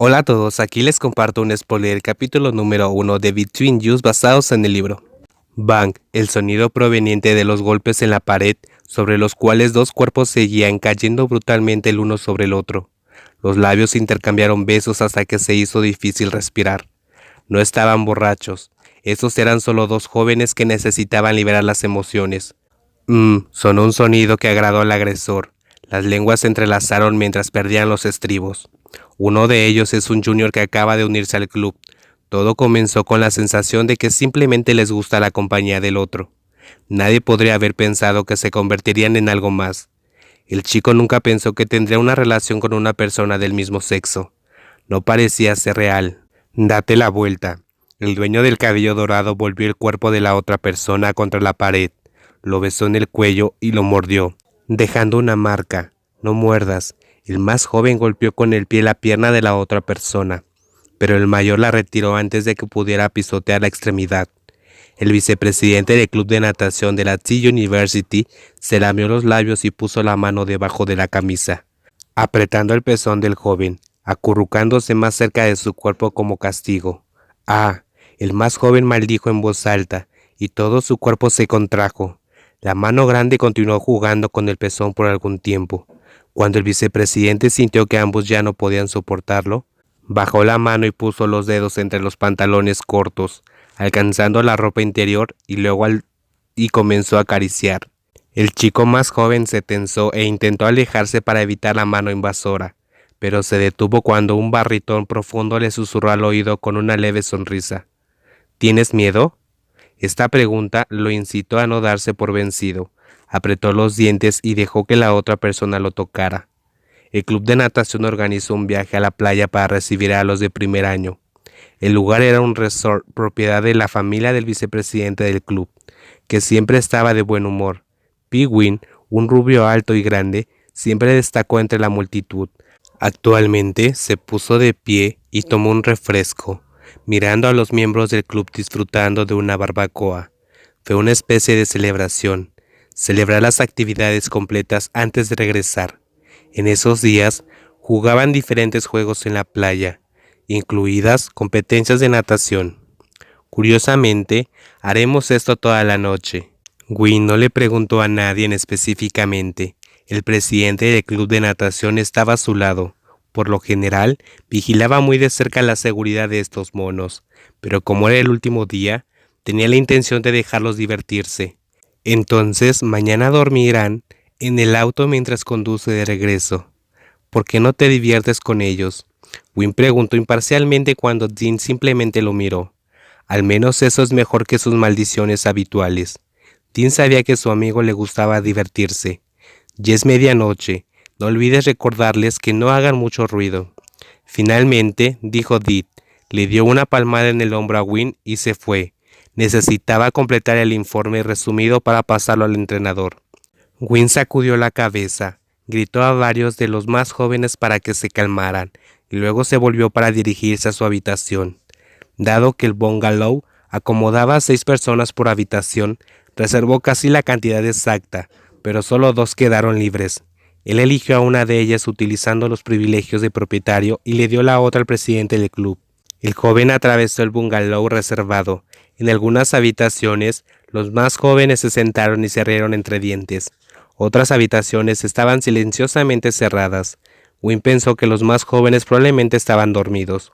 Hola a todos, aquí les comparto un spoiler capítulo número 1 de Between Yous basados en el libro. Bang, el sonido proveniente de los golpes en la pared, sobre los cuales dos cuerpos seguían cayendo brutalmente el uno sobre el otro. Los labios intercambiaron besos hasta que se hizo difícil respirar. No estaban borrachos, esos eran solo dos jóvenes que necesitaban liberar las emociones. Sonó un sonido que agradó al agresor. Las lenguas se entrelazaron mientras perdían los estribos. Uno de ellos es un junior que acaba de unirse al club. Todo comenzó con la sensación de que simplemente les gusta la compañía del otro. Nadie podría haber pensado que se convertirían en algo más. El chico nunca pensó que tendría una relación con una persona del mismo sexo. No parecía ser real. Date la vuelta. El dueño del cabello dorado volvió el cuerpo de la otra persona contra la pared. Lo besó en el cuello y lo mordió, dejando una marca. No muerdas. El más joven golpeó con el pie la pierna de la otra persona, pero el mayor la retiró antes de que pudiera pisotear la extremidad. El vicepresidente del club de natación de la T-University se lamió los labios y puso la mano debajo de la camisa, apretando el pezón del joven, acurrucándose más cerca de su cuerpo como castigo. Ah, el más joven maldijo en voz alta, y todo su cuerpo se contrajo. La mano grande continuó jugando con el pezón por algún tiempo. Cuando el vicepresidente sintió que ambos ya no podían soportarlo, bajó la mano y puso los dedos entre los pantalones cortos, alcanzando la ropa interior y comenzó a acariciar. El chico más joven se tensó e intentó alejarse para evitar la mano invasora, pero se detuvo cuando un barritón profundo le susurró al oído con una leve sonrisa. ¿Tienes miedo? Esta pregunta lo incitó a no darse por vencido. Apretó los dientes y dejó que la otra persona lo tocara. El club de natación organizó un viaje a la playa para recibir a los de primer año. El lugar era un resort propiedad de la familia del vicepresidente del club, que siempre estaba de buen humor. Pee-wee, un rubio alto y grande, siempre destacó entre la multitud. Actualmente se puso de pie y tomó un refresco, mirando a los miembros del club disfrutando de una barbacoa. Fue una especie de celebración. Celebrar las actividades completas antes de regresar. En esos días jugaban diferentes juegos en la playa, incluidas competencias de natación. Curiosamente, haremos esto toda la noche. Gwyn no le preguntó a nadie específicamente. El presidente del club de natación estaba a su lado. Por lo general, vigilaba muy de cerca la seguridad de estos monos, pero como era el último día, tenía la intención de dejarlos divertirse. Entonces, mañana dormirán en el auto mientras conduce de regreso. ¿Por qué no te diviertes con ellos? Gwyn preguntó imparcialmente cuando Dean simplemente lo miró. Al menos eso es mejor que sus maldiciones habituales. Dean sabía que a su amigo le gustaba divertirse. Ya es medianoche. No olvides recordarles que no hagan mucho ruido. Finalmente, dijo Dean, le dio una palmada en el hombro a Gwyn y se fue. Necesitaba completar el informe resumido para pasarlo al entrenador. Gwyn sacudió la cabeza, gritó a varios de los más jóvenes para que se calmaran, y luego se volvió para dirigirse a su habitación. Dado que el bungalow acomodaba a 6 personas por habitación, reservó casi la cantidad exacta, pero solo 2 quedaron libres. Él eligió a una de ellas utilizando los privilegios de propietario y le dio la otra al presidente del club. El joven atravesó el bungalow reservado. En algunas habitaciones, los más jóvenes se sentaron y se rieron entre dientes. Otras habitaciones estaban silenciosamente cerradas. Gwyn pensó que los más jóvenes probablemente estaban dormidos.